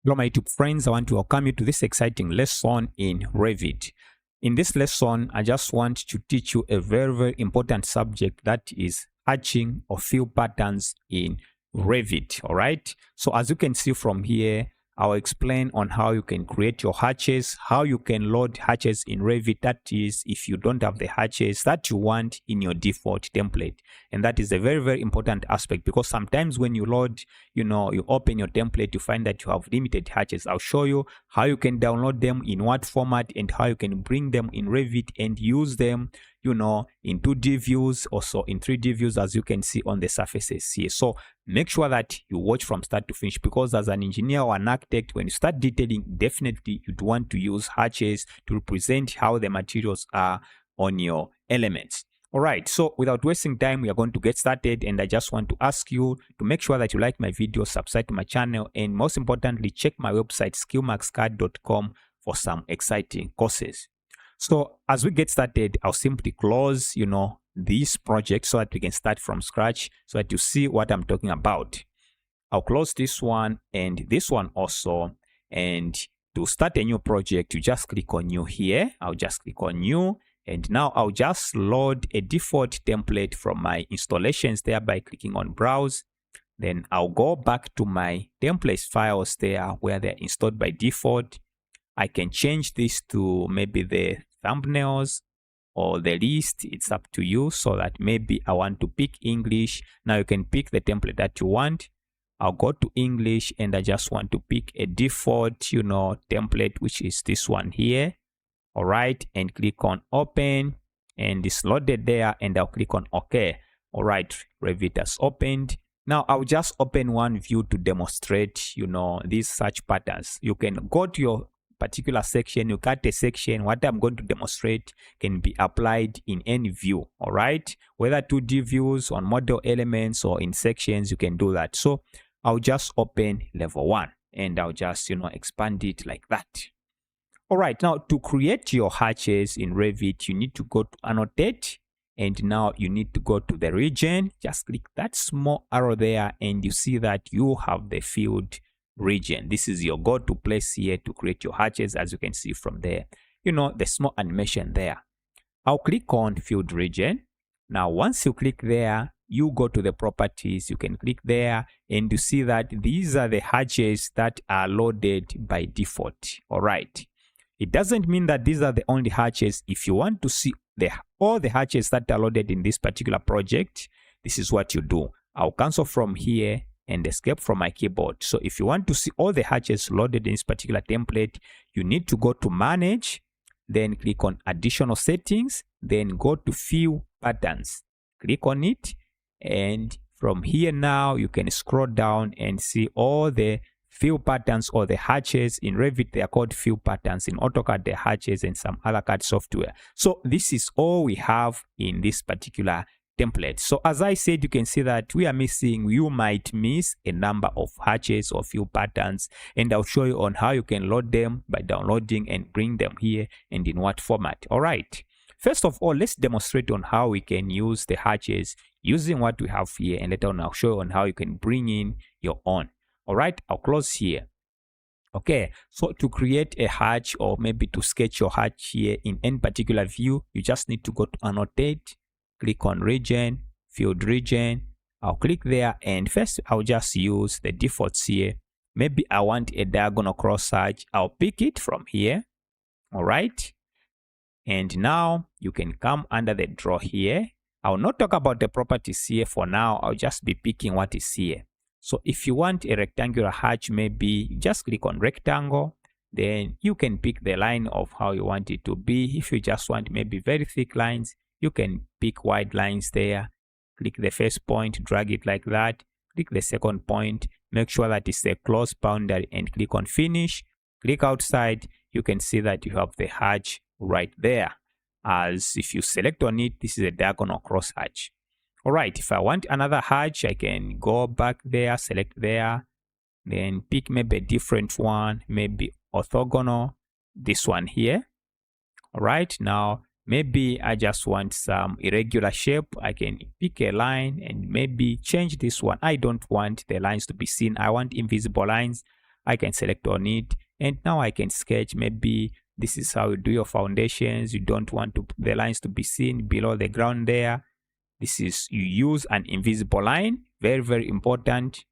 Hello my YouTube friends, I want to welcome you to this exciting lesson in Revit. In this lesson, I just want to teach you a very important subject, that is hatching or fill patterns in Revit. Alright, so as you can see from here, I'll explain on how you can create your hatches, how you can load hatches in Revit, that is if you don't have the hatches that you want in your default template. And that is a very important aspect, because sometimes when you load, you open your template, you find that you have limited hatches. I'll show you how you can download them, in what format, and how you can bring them in Revit and use them in 2D views, also in 3D views, as you can see on the surfaces here. So make sure that you watch from start to finish, because as an engineer or an architect, when you start detailing, definitely you'd want to use hatches to represent how the materials are on your elements. Alright, so without wasting time, we are going to get started, and I just want to ask you to make sure that you like my video, subscribe to my channel, and most importantly, check my website skillmaxacademy.com for some exciting courses. So as we get started, I'll simply close, this project so that we can start from scratch, so that you see what I'm talking about. I'll close this one and this one also. And to start a new project, you just click on new here. I'll just click on new. And now I'll just load a default template from my installations there by clicking on browse. Then I'll go back to my templates files there where they're installed by default. I can change this to maybe the thumbnails or the list. It's up to you, so that maybe I want to pick English. Now you can pick the template that you want. I'll go to English and I just want to pick a default, template, which is this one here. All right, and click on open, and it's loaded there, and I'll click on OK. All right, Revit has opened. Now I'll just open one view to demonstrate, these search patterns. You can go to your particular section, you cut a section. What I'm going to demonstrate can be applied in any view. All right, whether 2D views, on model elements, or in sections, you can do that. So I'll just open level 1, and I'll just expand it like that. All right, now to create your hatches in Revit, you need to go to annotate, and now you need to go to the region. Just click that small arrow there, and you see that you have the field region. This is your go-to place here to create your hatches, as you can see from there, the small animation there. I'll click on field region. Now once you click there, you go to the properties, you can click there, and you see that these are the hatches that are loaded by default. All right, it doesn't mean that these are the only hatches. If you want to see all the hatches that are loaded in this particular project, this is what you do. I'll cancel from here and escape from my keyboard. So if you want to see all the hatches loaded in this particular template, you need to go to manage, then click on additional settings, then go to fill patterns. Click on it, and from here now you can scroll down and see all the fill patterns or the hatches. In Revit they are called fill patterns, in AutoCAD the hatches, and some other CAD software. So this is all we have in this particular template. So as I said, you can see that you might miss a number of hatches or fill patterns, and I'll show you on how you can load them by downloading and bring them here, and in what format. All right, first of all, let's demonstrate on how we can use the hatches using what we have here, and later on I'll show you on how you can bring in your own. All right, I'll close here. Okay, so to create a hatch, or maybe to sketch your hatch here in any particular view, you just need to go to annotate, click on region, field region. I'll click there, and first I'll just use the defaults here. Maybe I want a diagonal cross hatch. I'll pick it from here. All right, and now you can come under the draw here. I'll not talk about the properties here for now. I'll just be picking what is here. So if you want a rectangular hatch, maybe just click on rectangle. Then you can pick the line of how you want it to be. If you just want maybe very thick lines, you can pick wide lines there. Click the first point, drag it like that. Click the second point, make sure that it's a close boundary, and click on finish. Click outside, you can see that you have the hatch right there. As if you select on it, this is a diagonal cross hatch. All right, if I want another hatch, I can go back there, select there, then pick maybe a different one, maybe orthogonal, this one here. All right, now maybe I just want some irregular shape. I can pick a line and maybe change this one. I don't want the lines to be seen. I want invisible lines. I can select on it, and now I can sketch. Maybe this is how you do your foundations. You don't want the lines to be seen below the ground there. This is, you use an invisible line, very, very important.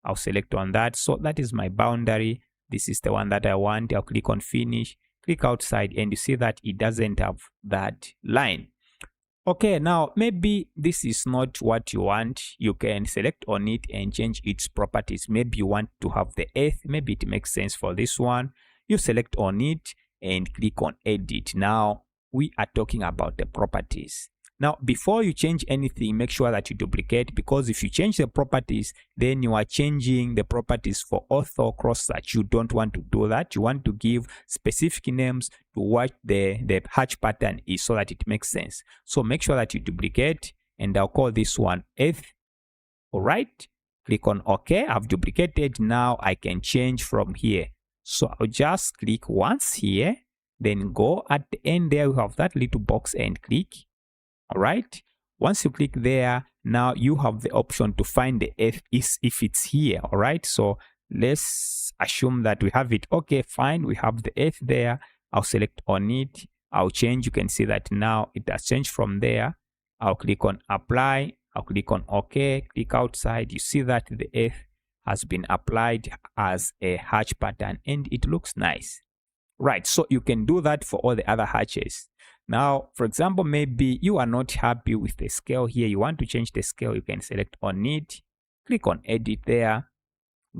I'll select on that. So that is my boundary. This is the one that I want. I'll click on finish, click outside, and you see that it doesn't have that line. Okay, now maybe this is not what you want. You can select on it and change its properties. Maybe you want to have the earth. Maybe it makes sense for this one. You select on it and click on edit. Now we are talking about the properties. Now, before you change anything, make sure that you duplicate, because if you change the properties, then you are changing the properties for ortho, cross hatch. You don't want to do that. You want to give specific names to what the hatch pattern is so that it makes sense. So make sure that you duplicate, and I'll call this one earth. All right. Click on OK. I've duplicated. Now I can change from here. So I'll just click once here, then go at the end there. We have that little box and click. All right, once you click there, now you have the option to find the earth if it's here. All right, so let's assume that we have it. Okay, fine, we have the earth there. I'll select on it. I'll change. You can see that now it has changed from there. I'll click on apply. I'll click on OK. Click outside. You see that the earth has been applied as a hatch pattern, and it looks nice. Right, so you can do that for all the other hatches. Now, for example, maybe you are not happy with the scale here. You want to change the scale. You can select on it, click on edit there,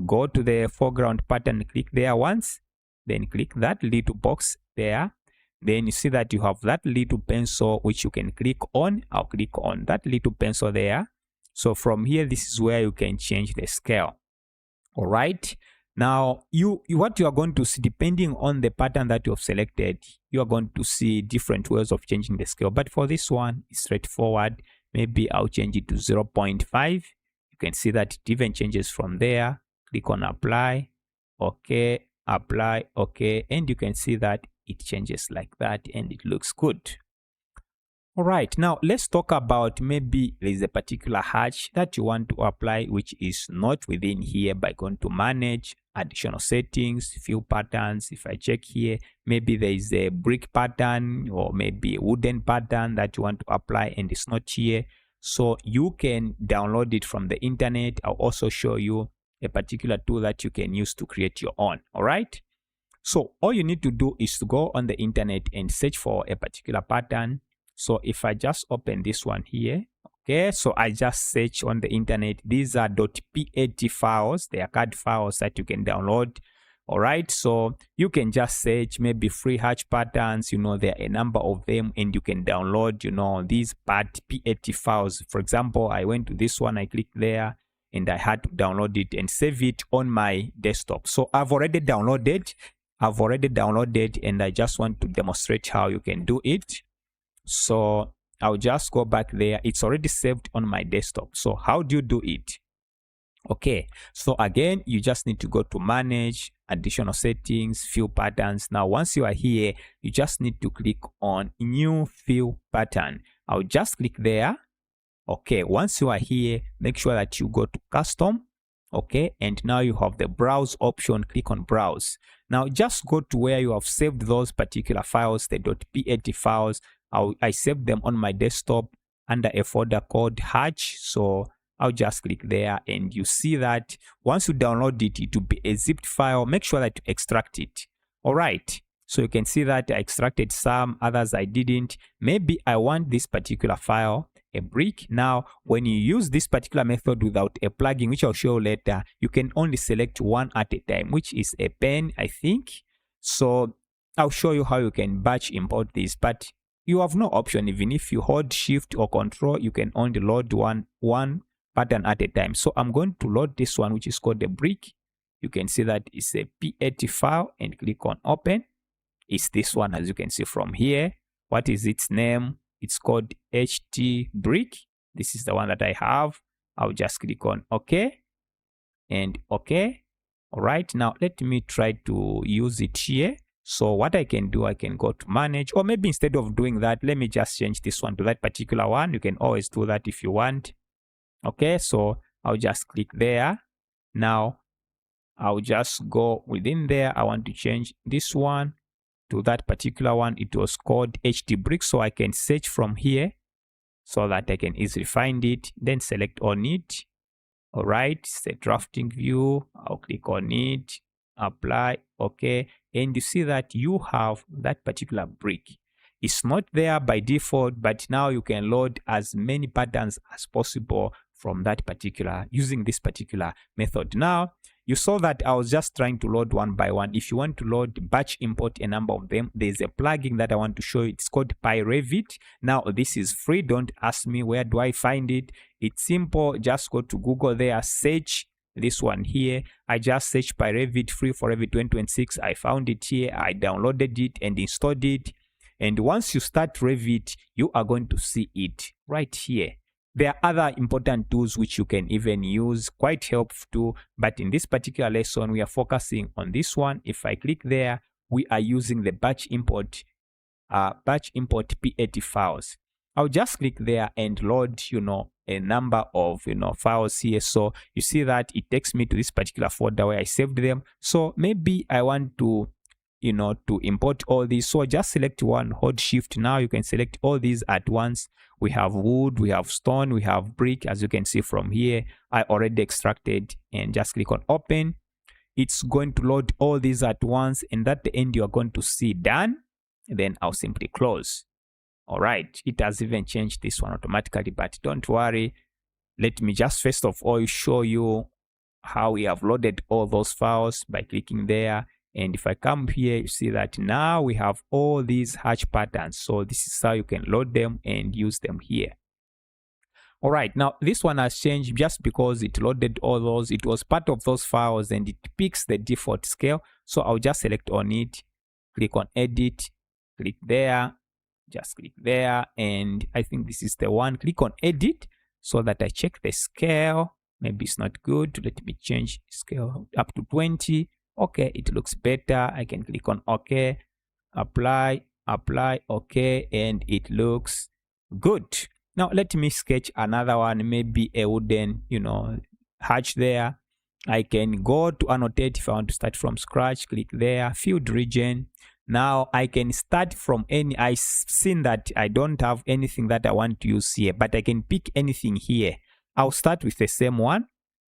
go to the foreground pattern, click there once, then click that little box there. Then you see that you have that little pencil which you can click on. I'll click on that little pencil there. So from here, this is where you can change the scale. All right. Now, what you are going to see, depending on the pattern that you have selected, you are going to see different ways of changing the scale. But for this one, it's straightforward. Maybe I'll change it to 0.5. You can see that it even changes from there. Click on apply, OK, apply, OK, and you can see that it changes like that, and it looks good. All right, now let's talk about maybe there is a particular hatch that you want to apply which is not within here. By going to manage, additional settings, fill patterns. If I check here, maybe there is a brick pattern or maybe a wooden pattern that you want to apply and it's not here. So you can download it from the internet. I'll also show you a particular tool that you can use to create your own. All right. So all you need to do is to go on the internet and search for a particular pattern. So if I just open this one here, okay, so I just search on the internet. These are .pat files. They are CAD files that you can download. All right, so you can just search maybe free hatch patterns. You know, there are a number of them, and you can download, you know, these pat files. For example, I went to this one, I clicked there, and I had to download it and save it on my desktop. So I've already downloaded, and I just want to demonstrate how you can do it. So I'll just go back there. It's already saved on my desktop. So how do you do it? Okay, so again, you just need to go to manage, additional settings, fill patterns. Now, once you are here, you just need to click on new fill pattern. I'll just click there. Okay, once you are here, make sure that you go to custom. Okay, and now you have the browse option. Click on browse. Now just go to where you have saved those particular files, the .pat files. I saved them on my desktop under a folder called hatch. So I'll just click there, and you see that once you download it, it will be a zipped file. Make sure that you extract it. All right, so you can see that I extracted some, others I didn't. Maybe I want this particular file, a brick. Now when you use this particular method without a plugin, which I'll show you later, you can only select one at a time, which is a pen, I think. So I'll show you how you can batch import this, but you have no option. Even if you hold shift or control, you can only load one pattern at a time. So I'm going to load this one, which is called the brick. You can see that it's a PAT file, and click on open. It's this one, as you can see from here. What is its name? It's called HT brick. This is the one that I have. I'll just click on OK and OK. All right, now let me try to use it here. So what I can do, I can go to manage, or maybe instead of doing that, let me just change this one to that particular one. You can always do that if you want. Okay, so I'll just click there. Now I'll just go within there. I want to change this one to that particular one. It was called HD brick, so I can search from here so that I can easily find it. Then select on it. All right, set drafting view. I'll click on it, apply, okay, and you see that you have that particular brick. It's not there by default, but now you can load as many patterns as possible from that particular, using this particular method. Now you saw that I was just trying to load one by one. If you want to load batch import a number of them, there's a plugin that I want to show you. It's called Revit. Now this is free. Don't ask me where do I find it. It's simple. Just go to Google there, search this one here. I just searched Revit free for Revit 2026. I found it here. I downloaded it and installed it. And once you start Revit, you are going to see it right here. There are other important tools which you can even use, quite helpful too, but in this particular lesson, we are focusing on this one. If I click there, we are using the batch import P80 files. I'll just click there and load, a number of, files here. So you see that it takes me to this particular folder where I saved them. So maybe I want to, to import all these. So just select one, hold shift. Now you can select all these at once. We have wood, we have stone, we have brick. As you can see from here, I already extracted, and just click on open. It's going to load all these at once, and at the end you are going to see done. Then I'll simply close. All right, it has even changed this one automatically, but don't worry. Let me just first of all show you how we have loaded all those files by clicking there. And if I come here, you see that now we have all these hatch patterns. So this is how you can load them and use them here. All right, now this one has changed just because it loaded all those. It was part of those files and it picks the default scale. So I'll just select on it, click on edit, click there, just click there. And I think this is the one. Click on edit so that I check the scale. Maybe it's not good. Let me change scale up to 20. Okay, it looks better. I can click on OK, apply, OK, and it looks good. Now let me sketch another one, maybe a wooden, hatch there. I can go to annotate if I want to start from scratch. Click there, field region. Now I can start from any. I've seen that I don't have anything that I want to use here, but I can pick anything here. I'll start with the same one.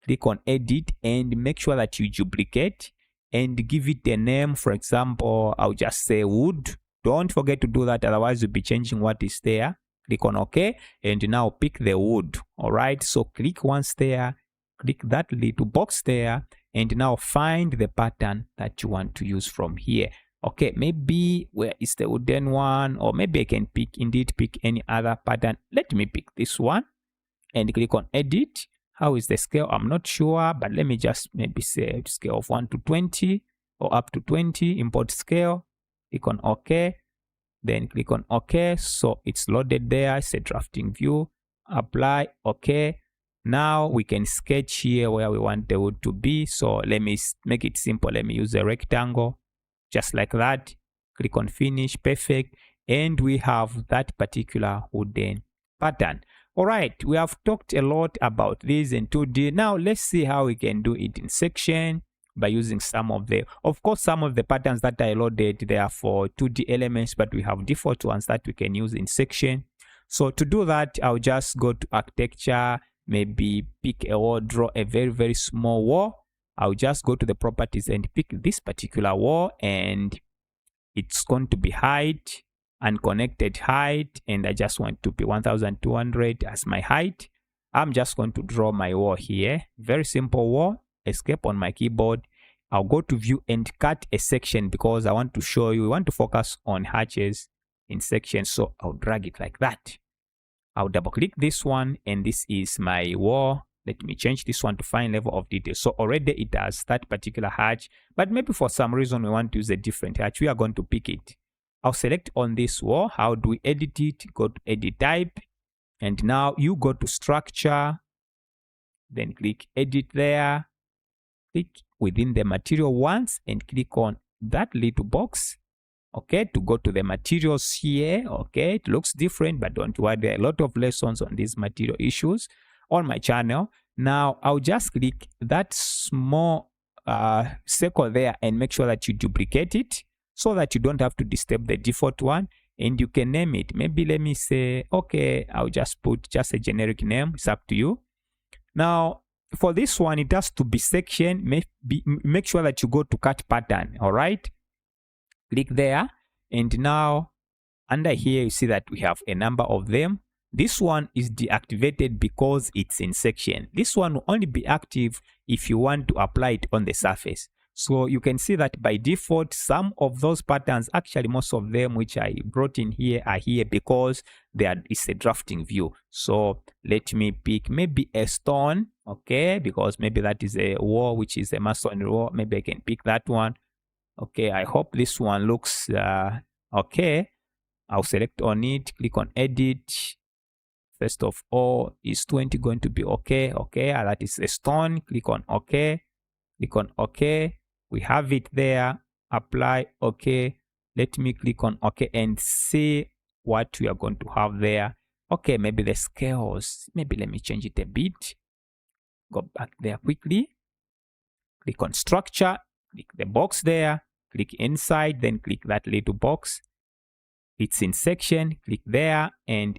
Click on edit and make sure that you duplicate and give it a name. For example, I'll just say wood. Don't forget to do that, otherwise you'll be changing what is there. Click on OK, and now pick the wood. All right, so click once there, click that little box there, and now find the pattern that you want to use from here. Okay, maybe where is the wooden one, or maybe I can pick any other pattern. Let me pick this one and click on edit. How is the scale? I'm not sure, but let me just maybe say scale of 1 to 20 or up to 20. Import scale. Click on OK. Then click on OK. So it's loaded there. Set drafting view. Apply. OK. Now we can sketch here where we want the wood to be. So let me make it simple. Let me use a rectangle. Just like that. Click on finish. Perfect. And we have that particular wooden pattern. All right, we have talked a lot about this in 2D. Now let's see how we can do it in section by using some of the patterns that I loaded, they are for 2D elements, but we have default ones that we can use in section. So to do that, I'll just go to architecture, maybe pick a wall, draw a very, very small wall. I'll just go to the properties and pick this particular wall, and it's going to be height, unconnected height, and I just want to be 1200 as my height. I'm just going to draw my wall here. Very simple wall. Escape on my keyboard. I'll go to view and cut a section because I want to show you, we want to focus on hatches in sections. So I'll drag it like that. I'll double click this one, and this is my wall. Let me change this one to fine level of detail. So already it has that particular hatch, but maybe for some reason we want to use a different hatch. We are going to pick it. I'll select on this wall. How do we edit it? Go to edit type, and now you go to structure, then click edit there, click within the material once and click on that little box, okay, to go to the materials here. Okay, it looks different, but don't worry, there are a lot of lessons on these material issues on my channel. Now I'll just click that small circle there and make sure that you duplicate it so that you don't have to disturb the default one. And you can name it. Maybe let me say, okay, I'll just put just a generic name. It's up to you. Now, for this one, it has to be section. Make sure that you go to cut pattern. All right. Click there. And now, under here, you see that we have a number of them. This one is deactivated because it's in section. This one will only be active if you want to apply it on the surface. So you can see that by default, some of those patterns, actually most of them which I brought in here are here because it's a drafting view. So let me pick maybe a stone, okay, because maybe that is a wall which is a masonry wall. Maybe I can pick that one. Okay, I hope this one looks okay. I'll select on it, click on edit. First of all, is 20 going to be okay? Okay, that is a stone. Click on okay. Click on okay. We have it there. Apply okay. Let me click on okay and see what we are going to have there. Okay, maybe the scales. Maybe let me change it a bit. Go back there quickly. Click on structure. Click the box there. Click inside. Then click that little box. It's in section. Click there and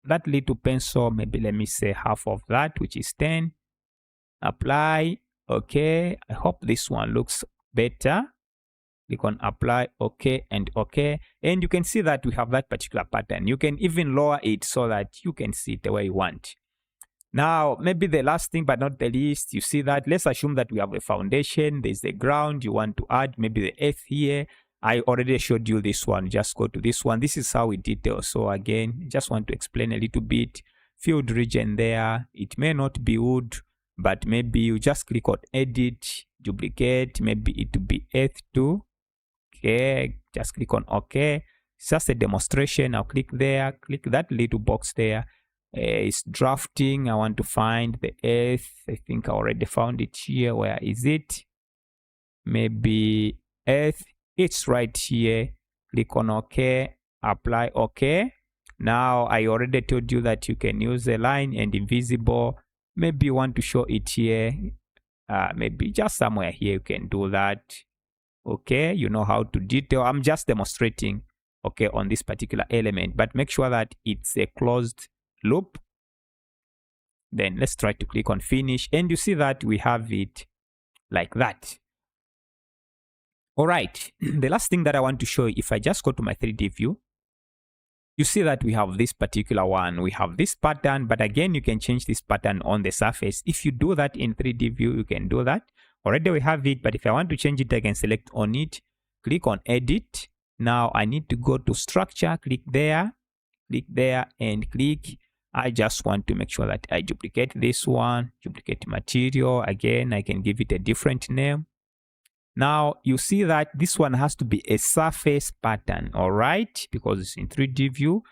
that little pencil, maybe let me say half of that, which is 10. Apply. Okay. I hope this one looks better. Click on apply. Okay and okay. And you can see that we have that particular pattern. You can even lower it so that you can see it the way you want. Now, maybe the last thing but not the least, you see that. Let's assume that we have a foundation. There's the ground. You want to add maybe the earth here. I already showed you this one. Just go to this one. This is how we detail. So again, just want to explain a little bit. Field region there. It may not be wood, but maybe you just click on edit, duplicate. Maybe it will be earth too. Okay. Just click on okay. It's just a demonstration. I'll click there. Click that little box there. It's drafting. I want to find the earth. I think I already found it here. Where is it? Maybe earth. It's right here. Click on OK. Apply OK. Now, I already told you that you can use a line and invisible. Maybe you want to show it here. Maybe just somewhere here you can do that. Okay, you know how to detail. I'm just demonstrating, okay, on this particular element. But make sure that it's a closed loop. Then let's try to click on finish. And you see that we have it like that. All right, the last thing that I want to show you, if I just go to my 3D view, you see that we have this particular one. We have this pattern, but again, you can change this pattern on the surface. If you do that in 3D view, you can do that. Already we have it, but if I want to change it, I can select on it, click on edit. Now I need to go to structure, click there, and click. I just want to make sure that I duplicate this one, duplicate material. Again, I can give it a different name. Now, you see that this one has to be a surface pattern, all right? Because it's in 3D view.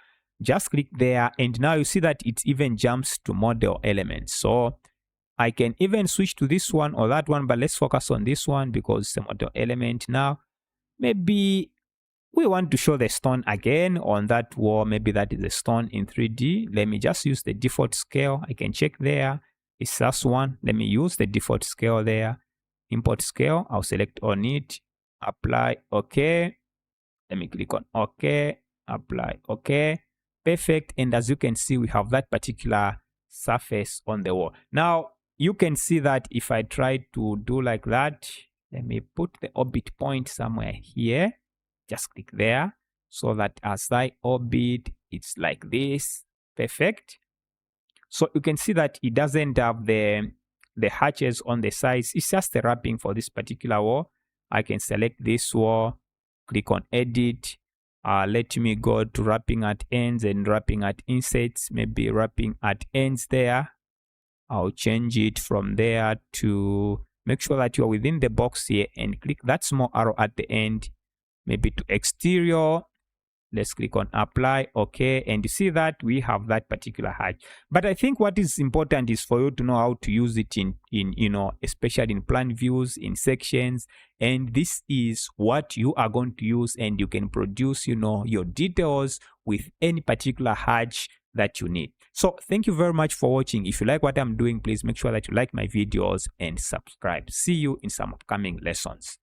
Just click there, and now you see that it even jumps to model elements. So, I can even switch to this one or that one, but let's focus on this one because it's a model element now. Maybe we want to show the stone again on that wall. Maybe that is a stone in 3D. Let me just use the default scale. I can check there. It's just one. Let me use the default scale there. Import scale, I'll select on it, apply, okay. Let me click on okay, apply, okay. Perfect. And as you can see, we have that particular surface on the wall. Now, you can see that if I try to do like that, let me put the orbit point somewhere here. Just click there so that as I orbit, it's like this. Perfect. So you can see that it doesn't have the hatches on the sides. It's just the wrapping for this particular wall. I can select this wall, click on edit. Let me go to wrapping at ends and wrapping at insets. Maybe wrapping at ends there. I'll change it from there to make sure that you are within the box here and click that small arrow at the end. Maybe to exterior. Let's click on apply, okay, and you see that we have that particular hatch. But I think what is important is for you to know how to use it in especially in plan views, in sections, and this is what you are going to use, and you can produce, your details with any particular hatch that you need. So thank you very much for watching. If you like what I'm doing, please make sure that you like my videos and subscribe. See you in some upcoming lessons.